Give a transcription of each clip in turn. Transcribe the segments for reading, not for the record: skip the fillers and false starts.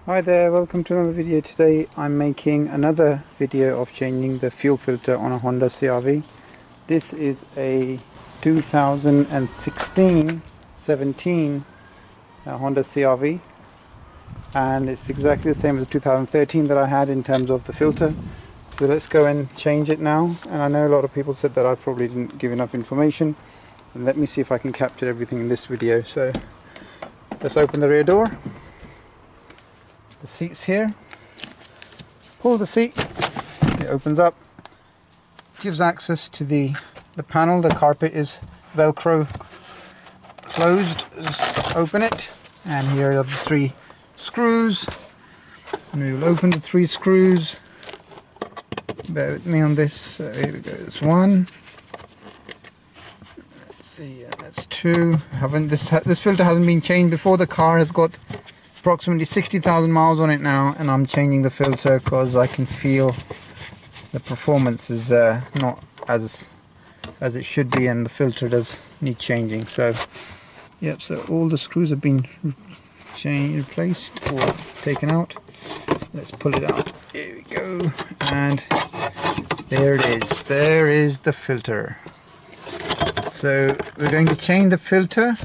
Hi there, welcome to another video. Today I'm making another video of changing the fuel filter on a Honda CRV. This is a 2016-17 Honda CRV, and it's exactly the same as 2013 that I had in terms of the filter. So let's go and change it now. And I know a lot of people said that I probably didn't give enough information, and let me see if I can capture everything in this video. So let's open the rear door. The seat's here. Pull the seat, it opens up, gives access to the panel. The carpet is velcro closed. Just open it, and here are the three screws, and we will open the three screws. Bear with me on this. Here we go, there's one. Let's see, that's two. This filter hasn't been changed before. The car has got approximately 60,000 miles on it now, and I'm changing the filter because I can feel the performance is not as it should be, and the filter does need changing. So yep, so all the screws have been replaced or taken out. Let's pull it out. Here we go, and there it is. There is the filter. So we're going to change the filter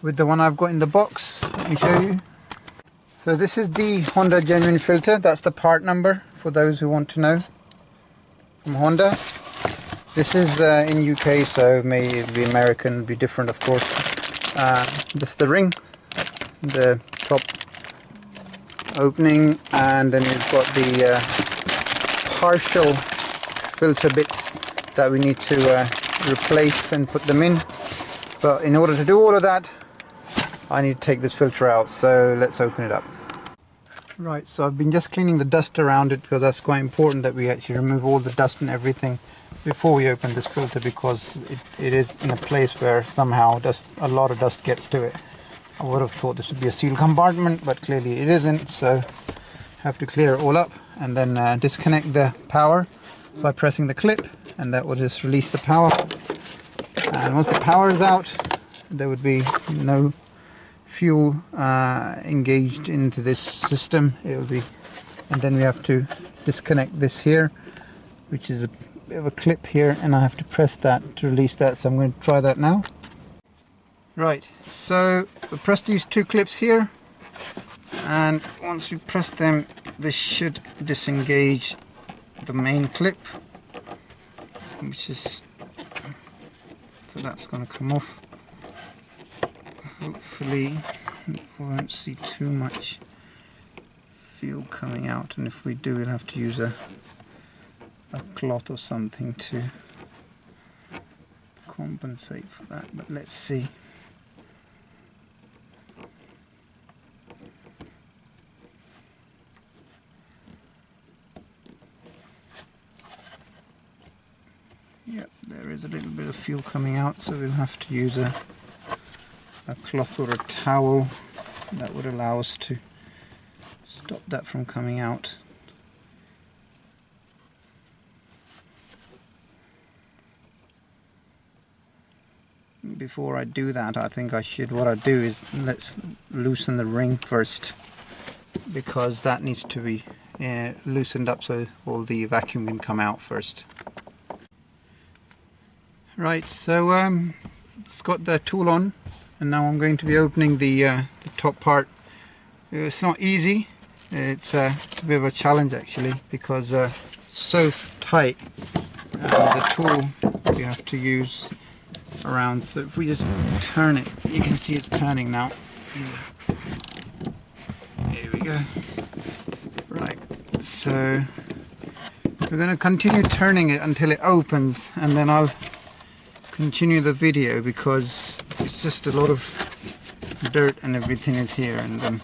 with the one I've got in the box. Let me show you. So this is the Honda genuine filter. That's the part number for those who want to know, from Honda. This is in UK, so may be American, be different of course. This is the ring, the top opening, and then we've got the partial filter bits that we need to replace and put them in. But in order to do all of that, I need to take this filter out, so let's open it up. Right, so I've been just cleaning the dust around it, because that's quite important that we actually remove all the dust and everything before we open this filter, because it is in a place where somehow a lot of dust gets to it. I would have thought this would be a sealed compartment, but clearly it isn't, so have to clear it all up and then disconnect the power by pressing the clip, and that will just release the power. And once the power is out, there would be no fuel engaged into this system. It will be, and then we have to disconnect this here, which is a bit of a clip here, and I have to press that to release that. So I'm going to try that now. Right, so we press these two clips here, and once we press them, this should disengage the main clip, which is, so that's going to come off. Hopefully we won't see too much fuel coming out, and if we do, we'll have to use a cloth or something to compensate for that, but let's see. Yep, there is a little bit of fuel coming out, so we'll have to use a cloth or a towel that would allow us to stop that from coming out. Before I do that, I think what I do is let's loosen the ring first, because that needs to be loosened up so all the vacuum can come out first. Right, so it's got the tool on, and now I'm going to be opening the top part. It's not easy. It's a bit of a challenge actually, because it's so tight, and the tool you have to use around. So if we just turn it, you can see it's turning now. Here we go. Right, so we're going to continue turning it until it opens, and then I'll continue the video, because it's just a lot of dirt and everything is here, and I'll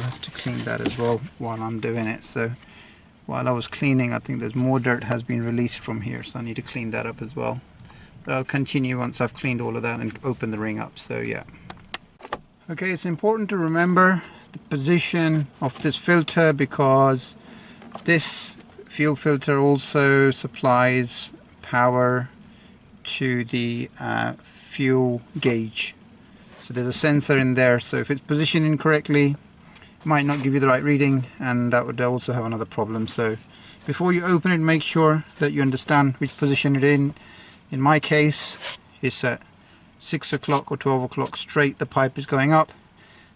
have to clean that as well while I'm doing it. So while I was cleaning, I think there's more dirt has been released from here, so I need to clean that up as well. But I'll continue once I've cleaned all of that and open the ring up. So yeah. Okay, it's important to remember the position of this filter, because this fuel filter also supplies power to the fuel gauge. So there's a sensor in there, so if it's positioned incorrectly, might not give you the right reading, and that would also have another problem. So before you open it, make sure that you understand which position it in. In my case, it's at 6 o'clock or 12 o'clock straight, the pipe is going up.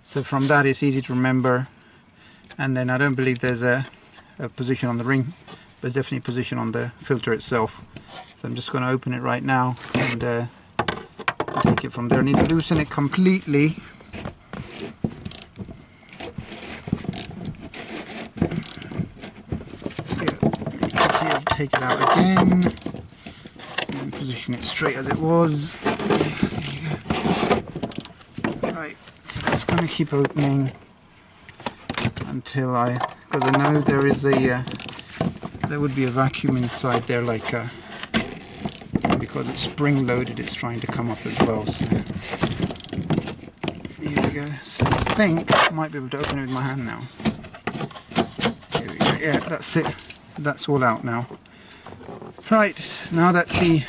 So from that it's easy to remember. And then I don't believe there's a position on the ring, but there's definitely a position on the filter itself. So I'm just going to open it right now and take it from there. I need to loosen it completely. Take it out again and position it straight as it was. Right, so that's going to keep opening until because I know there is there would be a vacuum inside there, like because it's spring loaded, it's trying to come up as well. So here we go. So I think I might be able to open it with my hand now. Here we go. Yeah, that's it. That's all out now. Right, now that the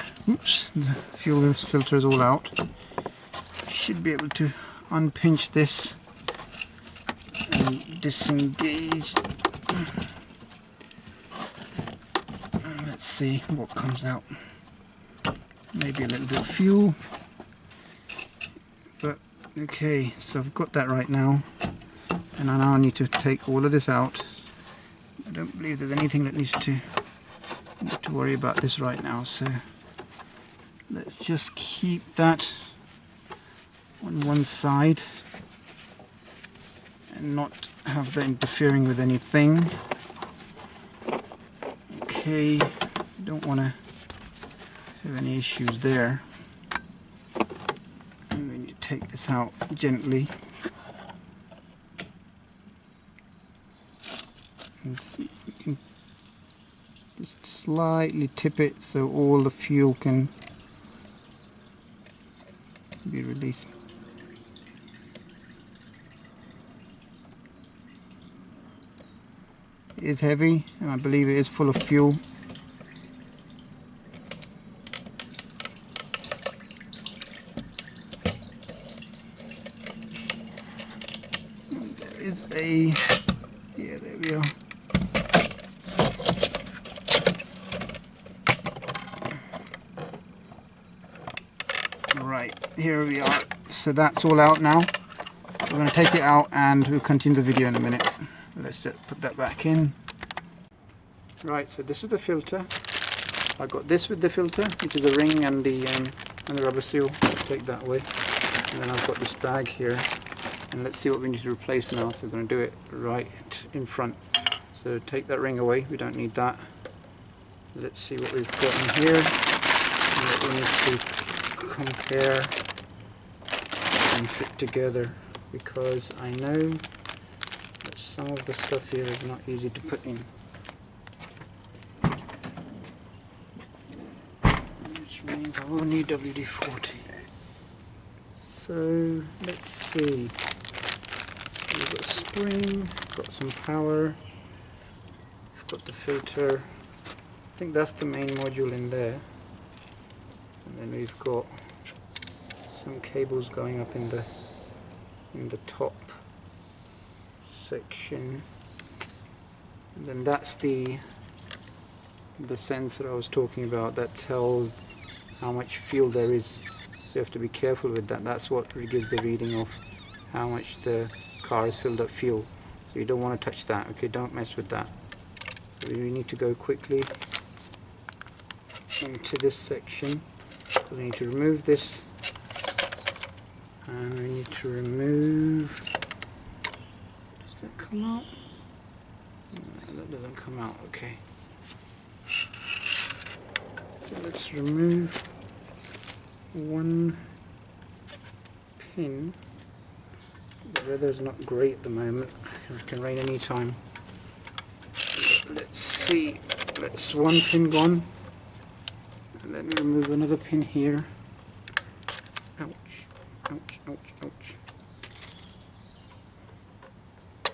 fuel filter is all out, you should be able to unpinch this and disengage. Let's see what comes out. Maybe a little bit of fuel, but okay, so I've got that right now, and I now need to take all of this out. I don't believe there's anything that needs to worry about this right now, so let's just keep that on one side and not have that interfering with anything. Okay, don't want to have any issues there. And when you take this out gently, and see, you can just slightly tip it so all the fuel can be released. It is heavy, and I believe it is full of fuel. And there is a, yeah, there we are. Right, here we are. So that's all out now. We're going to take it out and we'll continue the video in a minute. Let's just put that back in. Right, so this is the filter. I got this with the filter, which is a ring and the rubber seal. Take that away. And then I've got this bag here. And let's see what we need to replace now. So we're going to do it right in front. So take that ring away. We don't need that. Let's see what we've got in here. And what we need to compare and fit together, because I know that some of the stuff here is not easy to put in, which means I will need WD-40. So let's see, we've got a spring, got some power, we've got the filter. I think that's the main module in there, and then we've got some cables going up in the top section, and then that's the sensor I was talking about that tells how much fuel there is. So you have to be careful with that. That's what gives the reading of how much the car has filled up fuel. So you don't want to touch that. Okay, don't mess with that. So we need to go quickly into this section. So we need to remove this. And we need to remove, does that come out? No, that doesn't come out, okay. So let's remove one pin. The weather's not great at the moment, it can rain any time. Let's see, that's one pin gone. And then we remove another pin here. Ouch. Ouch, ouch, ouch.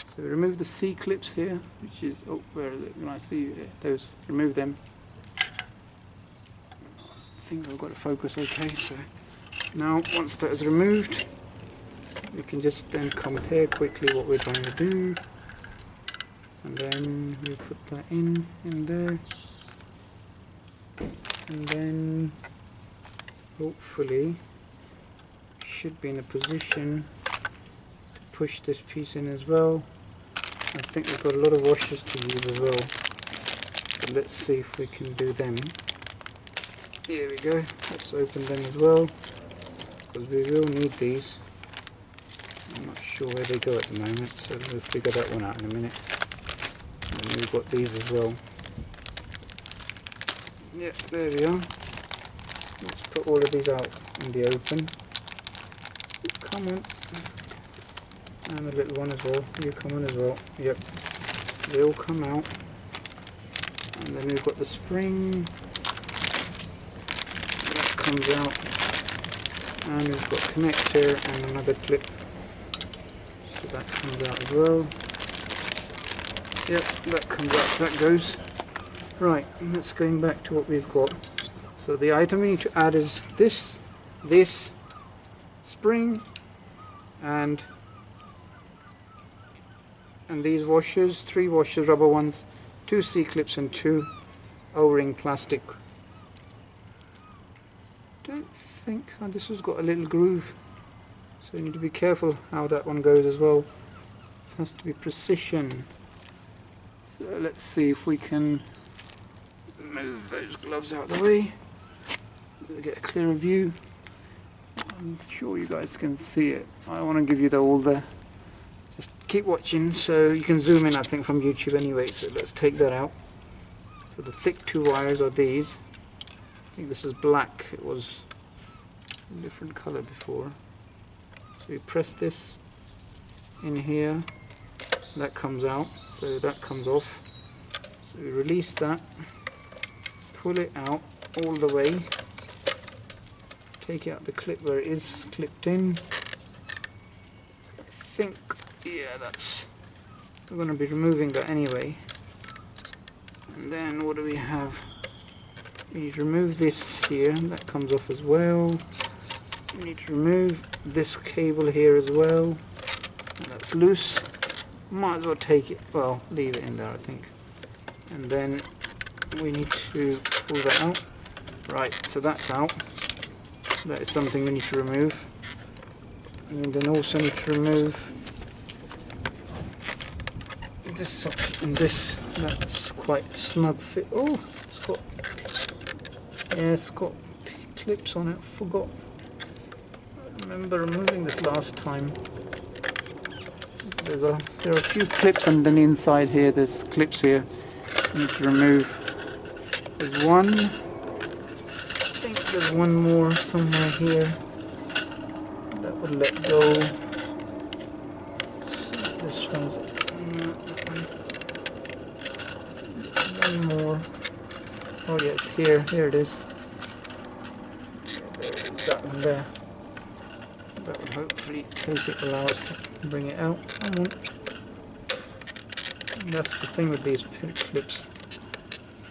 So remove the C clips here, which is, oh, where is it? When I see those, remove them. I think I've got to focus okay. So now, once that is removed, we can just then compare quickly what we're trying to do, and then we put that in there, and then hopefully should be in a position to push this piece in as well. I think we've got a lot of washers to use as well, so let's see if we can do them. Here we go, let's open them as well, because we will need these. I'm not sure where they go at the moment, so we'll figure that one out in a minute. And we've got these as well. Yep, there we are. Let's put all of these out in the open. Come on. And the little one as well. You come on as well. Yep. They all come out. And then we've got the spring. That comes out. And we've got connector and another clip. So that comes out as well. Yep, that comes out. That goes. Right, let's going back to what we've got. So the item we need to add is this spring, and these washers, 3 washers, rubber ones, 2 C-clips and 2 O-ring plastic. Don't think, oh, this has got a little groove, so you need to be careful how that one goes as well. This has to be precision. So let's see if we can move those gloves out of the way. We'll get a clearer view. I'm sure you guys can see it. I want to give you all the... Just keep watching, so you can zoom in, I think, from YouTube anyway. So let's take that out. So the thick 2 wires are these. I think this is black. It was a different color before. So we press this in here. That comes out. So that comes off. So we release that. Pull it out all the way. Take out the clip where it is clipped in. I think, yeah, that's... We're going to be removing that anyway. And then what do we have? We need to remove this here. That comes off as well. We need to remove this cable here as well. That's loose. Might as well take it, well, leave it in there, I think. And then we need to pull that out. Right, so that's out. That is something we need to remove. And then also need to remove this socket and this. That's quite snug fit. Oh, it's got clips on it. Forgot. I remember removing this last time. There are a few clips under the inside here. There's clips here. I need to remove. There's one. I think there's one more somewhere here. That would let go. This one's one more. Oh yes, here it is. There is that one there. That will hopefully take it, allow us to bring it out. Come on. And that's the thing with these clips.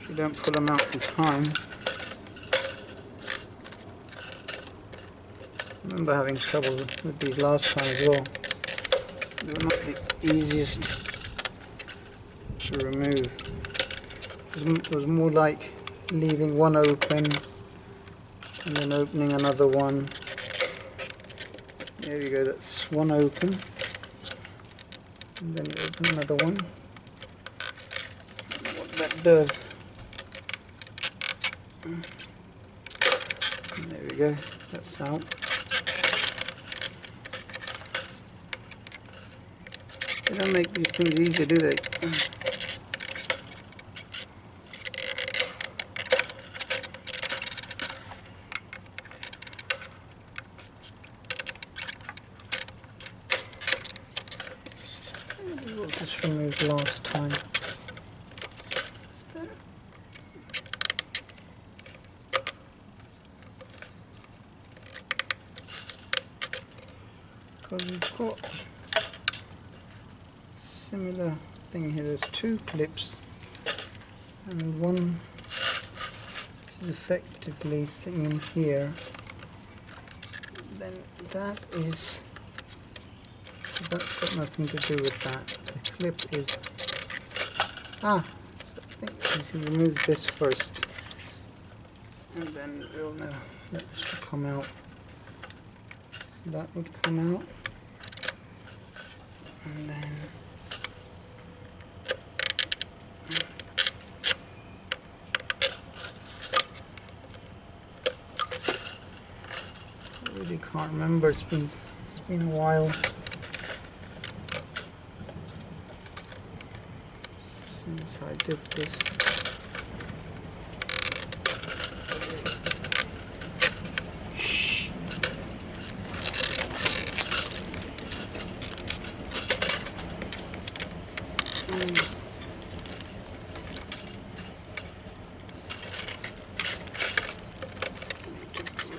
If you don't pull them out in time. I remember having trouble with these last time as well. They were not the easiest to remove. It was more like leaving one open and then opening another one. There we go, that's one open. And then you open another one. And what that does. And there we go, that's out. They don't make these things easy, do they? What just removed last time. Because we've got similar thing here. There's 2 clips and one is effectively sitting in here. Then that is That's got nothing to do with that. The clip is... so I think we can remove this first. And then we'll know that this will come out. So that would come out. And then... I really can't remember, it's been a while since I did this. Shh.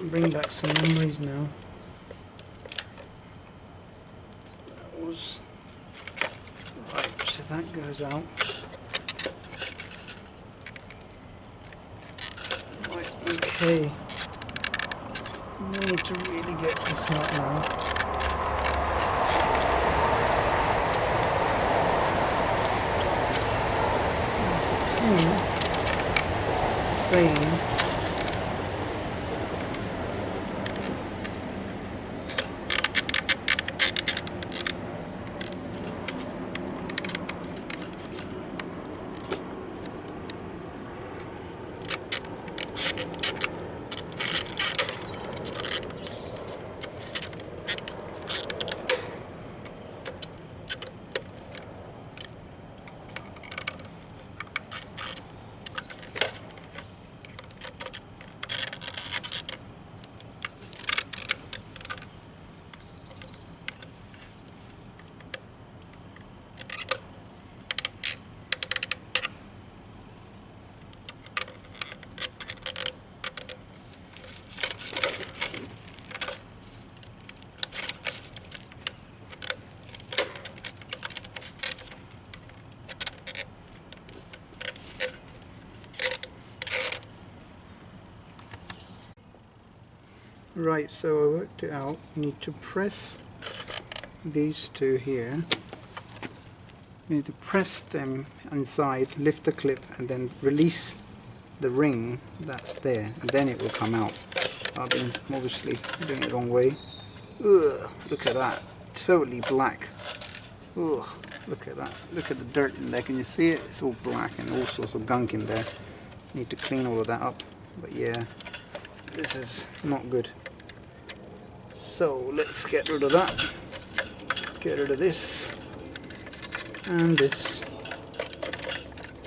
Bring back some memories now. That was right, so that goes out. Right, okay. We need to really get this out now. There's a pin saying right, so I worked it out. You need to press these two here. You need to press them inside, lift the clip, and then release the ring that's there, and then it will come out. I've been obviously doing it the wrong way. Ugh, look at that, totally black. Ugh, look at that, look at the dirt in there, can you see it? It's all black and all sorts of gunk in there. Need to clean all of that up, but yeah, this is not good. So let's get rid of that, get rid of this, and this,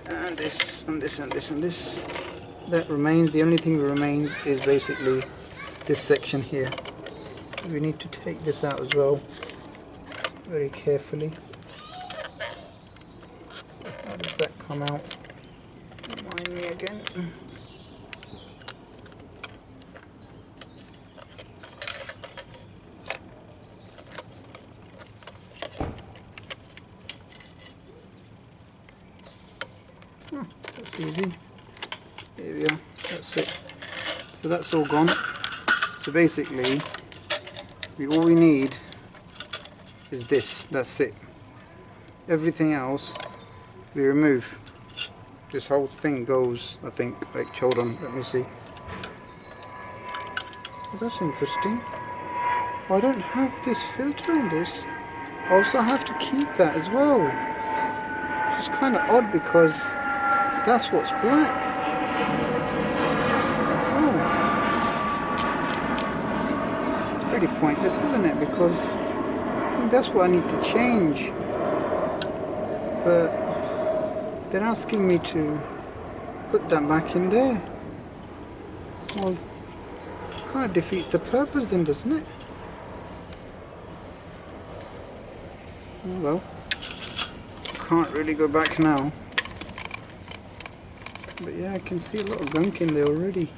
and this, and this, and this, and this. That remains. The only thing that remains is basically this section here. We need to take this out as well, very carefully. So how does that come out? Remind me again. Oh, that's easy. There we are. That's it. So that's all gone. So basically, all we need is this. That's it. Everything else we remove. This whole thing goes, I think. Wait, hold on. Let me see. Oh, that's interesting. I don't have this filter in this. I also have to keep that as well. Which is kind of odd because that's what's black. Pretty pointless, isn't it? Because I think that's what I need to change, but they're asking me to put that back in there. Well, kind of defeats the purpose then, doesn't it? Oh well, can't really go back now, but yeah, I can see a lot of gunk in there already.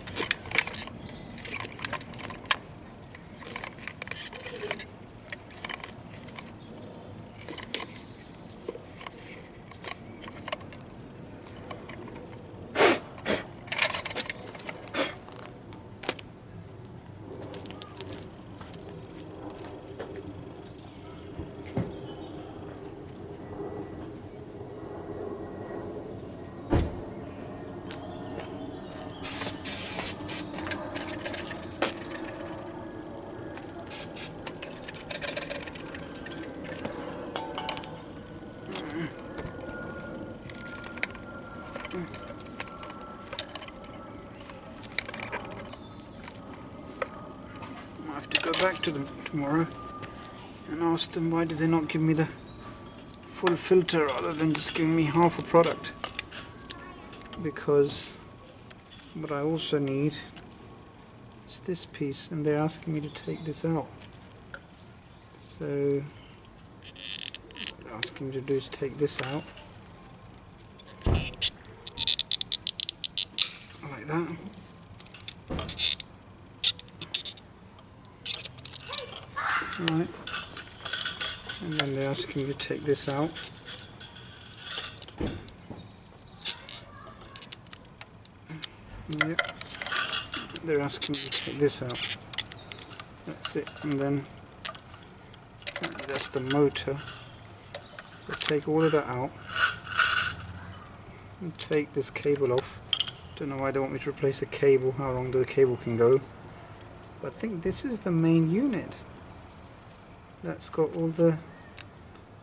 I have to go back to them tomorrow and ask them why did they not give me the full filter rather than just giving me half a product, because what I also need is this piece and they're asking me to take this out. So what they're asking me to do is take this out like that. Right. And then they're asking me to take this out. Yep. They're asking me to take this out. That's it. And then that's the motor. So take all of that out. And take this cable off. Don't know why they want me to replace the cable, how long the cable can go. But I think this is the main unit that's got all the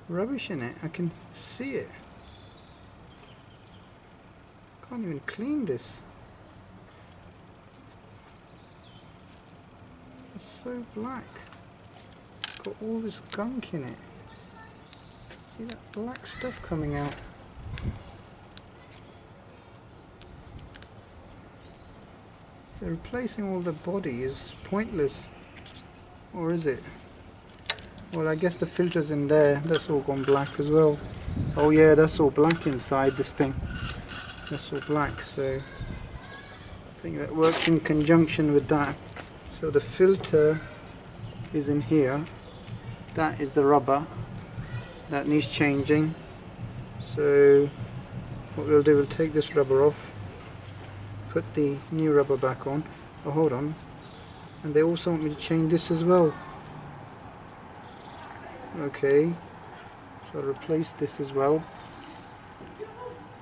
rubbish in it. I can see it. Can't even clean this. It's so black. Got all this gunk in it. See that black stuff coming out. So replacing all the body is pointless. Or is it? Well, I guess the filter's in there. That's all gone black as well. Oh yeah, that's all black inside this thing. That's all black, so I think that works in conjunction with that. So the filter is in here. That is the rubber. That needs changing. So what we'll do, we'll take this rubber off, put the new rubber back on. Oh, hold on. And they also want me to change this as well. Okay, so I'll replace this as well.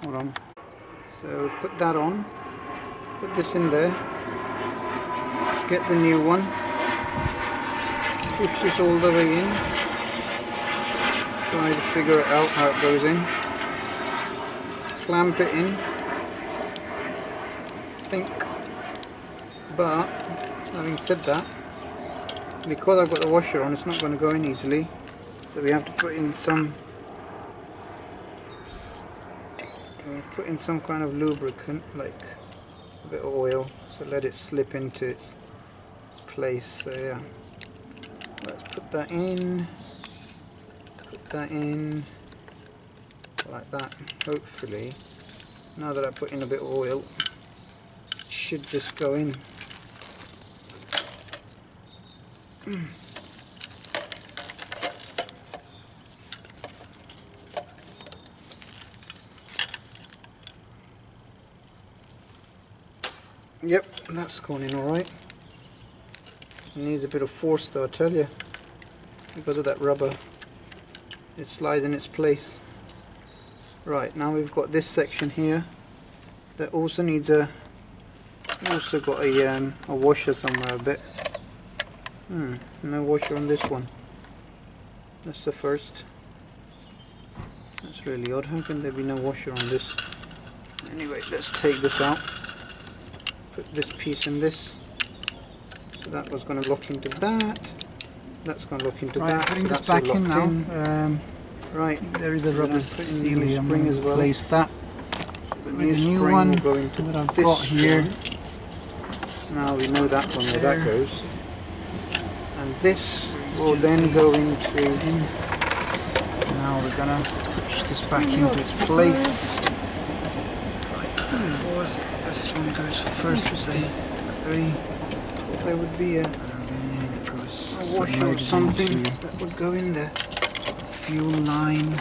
Hold on. So put that on, put this in there, get the new one, push this all the way in, try to figure it out how it goes in, clamp it in, think. But having said that, because I've got the washer on, it's not going to go in easily. So we have to put in some kind of lubricant, like a bit of oil, so let it slip into its place. So yeah, let's put that in like that. Hopefully, now that I put in a bit of oil, it should just go in. Yep, that's gone in alright. It needs a bit of force though, I tell you, because of that rubber. It slides in its place. Right, now we've got this section here that also needs a, also got a washer somewhere a bit. No washer on this one. That's the first. That's really odd. How can there be no washer on this? Anyway, let's take this out. Put this piece in this. So that was going to lock into that. That's going to lock into that. Putting this back in now. Right, there is a rubber seal here. Spring as well. Place that. The new one that I've got here. Now we know that one where that goes. And this will then go into. Now we're gonna push this back into its place. This one goes first. There would be a washer or something that would go in there. Fuel line.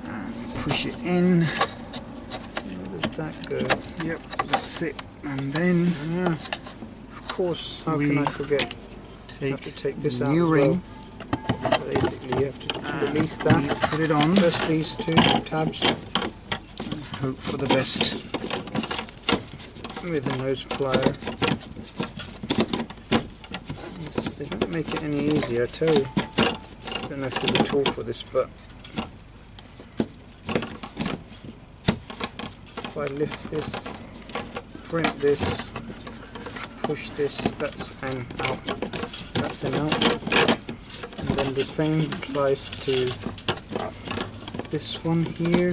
And push it in. Where does that go? Yep, that's it. And then, of course, how can I forget? You have to take this out. New ring. So basically, you have to release that. Put it on. Press these two tabs. And hope for the best with a nose plier. They don't make it any easier, I tell you. I don't know if there's a tool for this, but if I lift this, print this, push this, that's an out, that's an out, and then the same applies to this one here.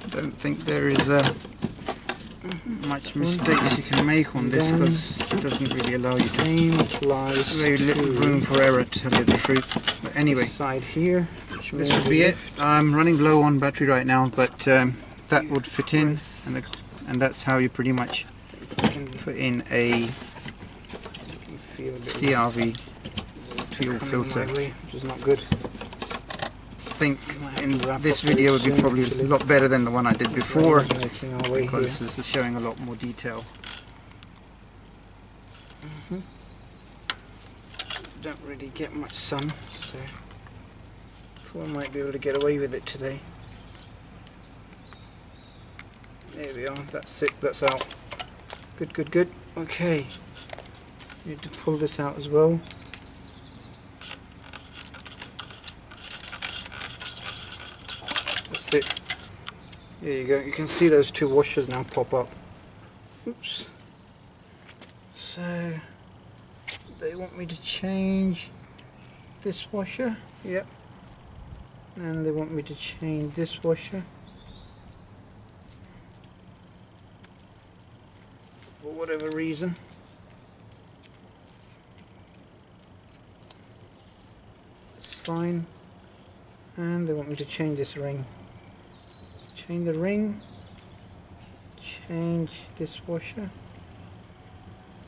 Don't think there is much mistakes you can make on this, because it doesn't really allow you to. Same applies. Very little room for error, to tell you the truth. But anyway, side here. this would be it. I'm running low on battery right now, but that would fit in, and that's how you pretty much put in a CRV fuel filter. Which is not good. I think in this video would be probably a lot better than the one I did before, because this is showing a lot more detail. Don't really get much sun, so thought I might be able to get away with it today. There we are, that's it, that's out. Good, good, good. Okay, need to pull this out as well. That's it. There you go, you can see those two washers now pop up. Oops. So they want me to change this washer, yep, and they want me to change this washer for whatever reason. It's fine. And they want me to change this ring. Change the ring, change this washer,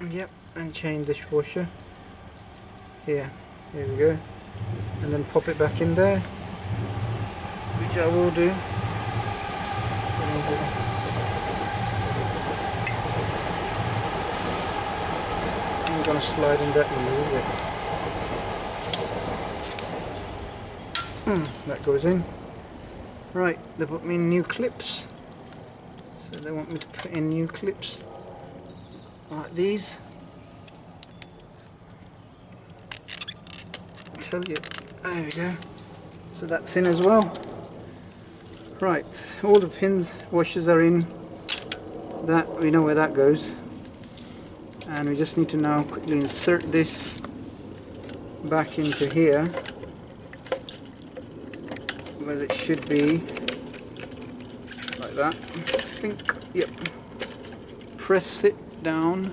yep, and change this washer. Here we go, and then pop it back in there, which I will do. Ain't gonna slide in that easy, is it? That goes in. Right, they put me in new clips, so they want me to put in new clips like these. Tell you, there we go, so that's in as well. Right, all the pins, washers are in, that we know where that goes, and we just need to now quickly insert this back into here where it should be, like that, I think, yep. Press it down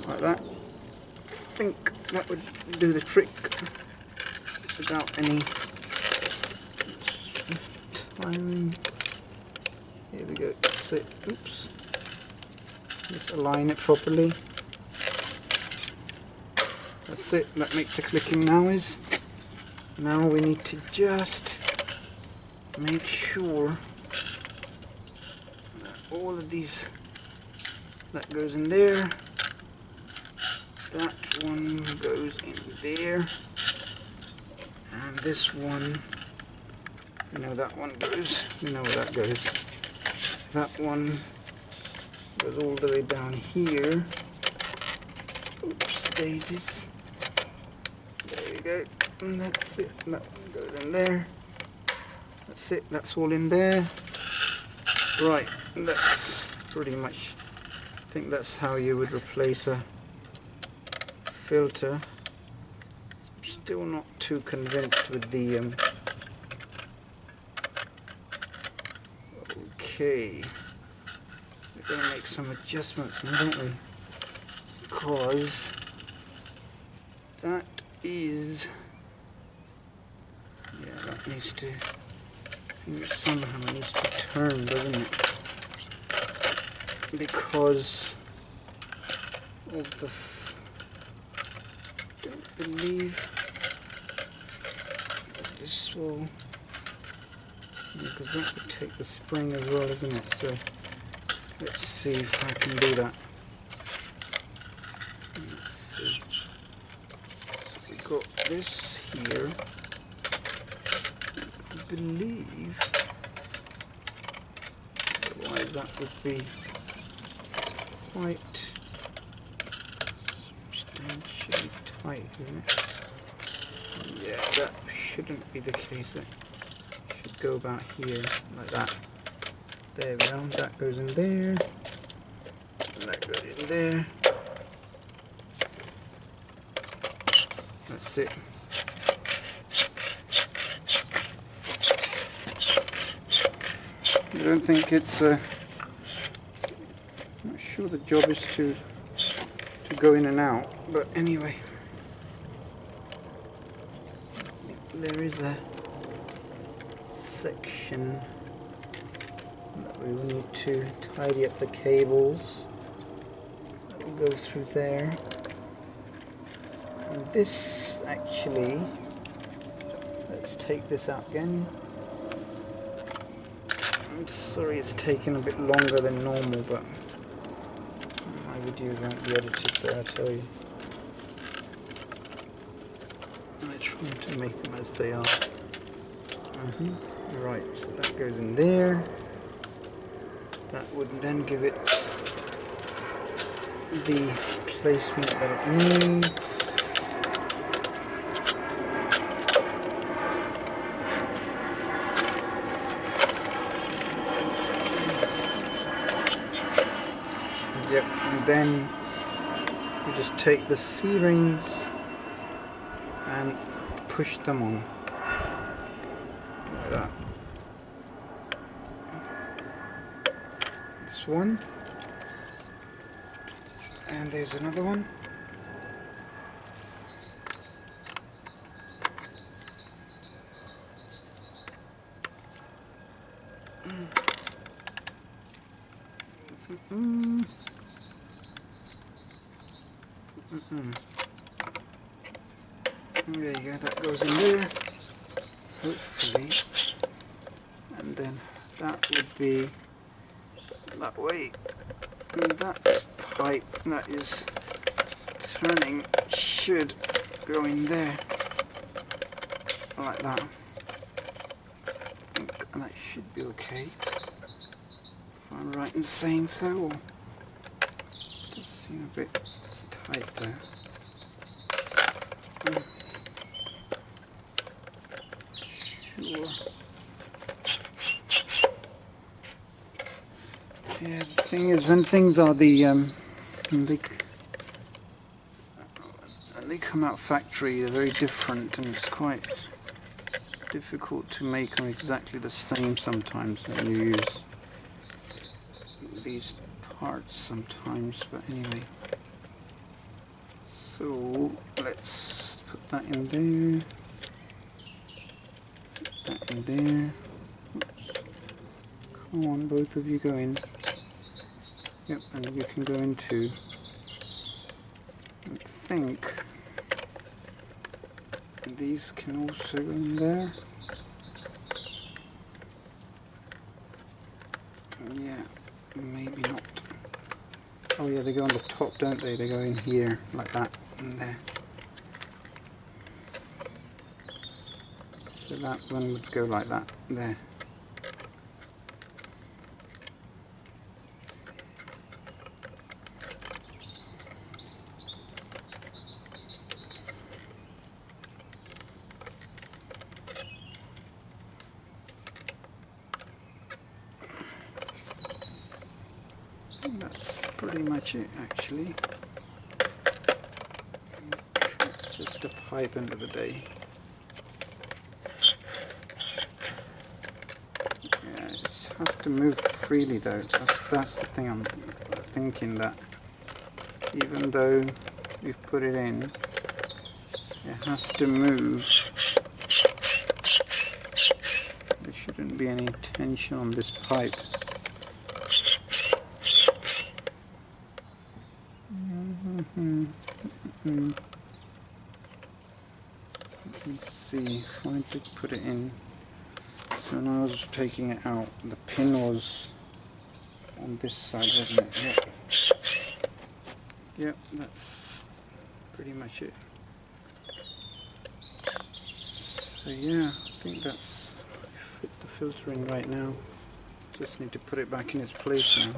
like that. I think that would do the trick without any time. Here we go, that's it. Oops. Just align it properly. That's it, that makes the clicking noise. Now we need to just make sure that all of these, that goes in there, that one goes in there, and this one, you know that one goes, you know where that goes. That one goes all the way down here. Oops, daisies. There we go, and that's it, that one goes in there. That's it, that's all in there. Right, that's pretty much, I think that's how you would replace a filter. Still not too convinced with the okay, we're going to make some adjustments now, don't we? Because that is, yeah, that needs to, I think somehow needs to turn, doesn't it? Because of the, I don't believe this will, because that would take the spring as well, isn't it? So let's see if I can do that. Let's see. So we got this here. I believe, otherwise that would be quite substantially tight, isn't it? Yeah, that shouldn't be the case. It should go about here, like that. There we are, that goes in there, and that goes in there. That's it. I don't think it's, I'm not sure the job is to go in and out, but anyway. I think there is a section that we will need to tidy up the cables that will go through there. And this actually, let's take this out again. I'm sorry it's taking a bit longer than normal, but my videos won't be edited there, I tell you. I try to make them as they are. Right, so that goes in there. That would then give it the placement that it needs. Yep, and then you just take the C-rings and push them on like that. This one, and there's another one. There you go, that goes in there, hopefully, and then that would be that way, and that pipe that is turning should go in there, like that. I think that should be okay, if I'm right in saying so, or it does seem a bit tight there. Sure. Yeah, the thing is, when things are when they come out factory, they're very different, and it's quite difficult to make them exactly the same sometimes when you use these parts sometimes, but anyway. So let's put that in there, put that in there. Oops. Come on, both of you go in. Yep, and you can go in too. I think these can also go in there. Yeah, maybe not. Oh yeah, they go on the top, don't they? They go in here, like that, and there. So that one would go like that, there. That's pretty much it, actually. It's just a pipe end of the day. Yeah, it has to move freely though. That's the thing I'm thinking, that even though we've put it in, it has to move. There shouldn't be any tension on this pipe. Let's see if I did put it in. So when I was taking it out, the pin was on this side, wasn't it? Yep, that's pretty much it. So yeah, I think that's fit the filter in right now. Just need to put it back in its place now.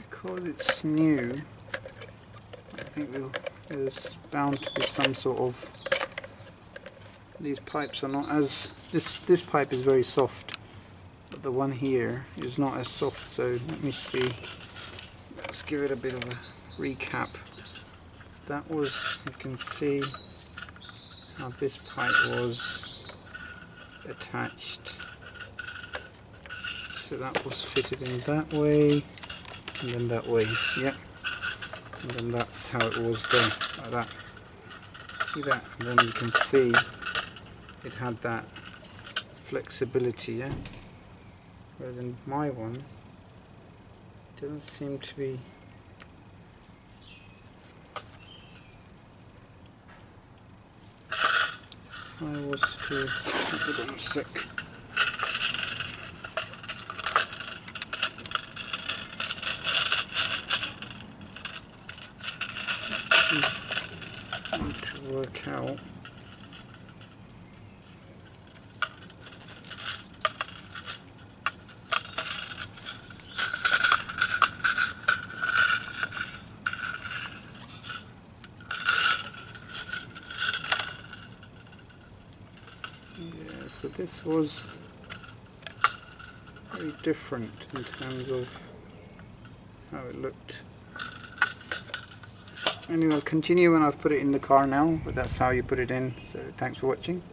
Because it's new, I think we'll There's bound to be some sort of, these pipes are not as, this pipe is very soft, but the one here is not as soft. So let me see, let's give it a bit of a recap. So that was, you can see how this pipe was attached. So that was fitted in that way, and then that way, yep. And then that's how it was there, like that. See that? And then you can see it had that flexibility, yeah? Whereas in my one, it doesn't seem to be. If I was to, hold on a sec. Trying to work out. Yeah, so this was very different in terms of how it looked. Anyway, I'll continue when I've put it in the car now, but that's how you put it in. So thanks for watching.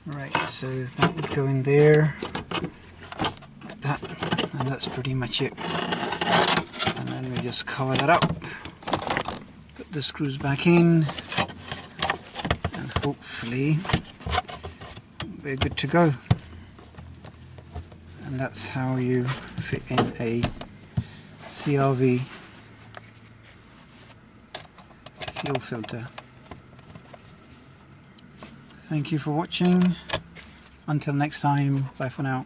Right, so that would go in there, like that, and that's pretty much it. And then we just cover that up, put the screws back in, and hopefully we're good to go. And that's how you fit in a CRV fuel filter. Thank you for watching. Until next time, bye for now.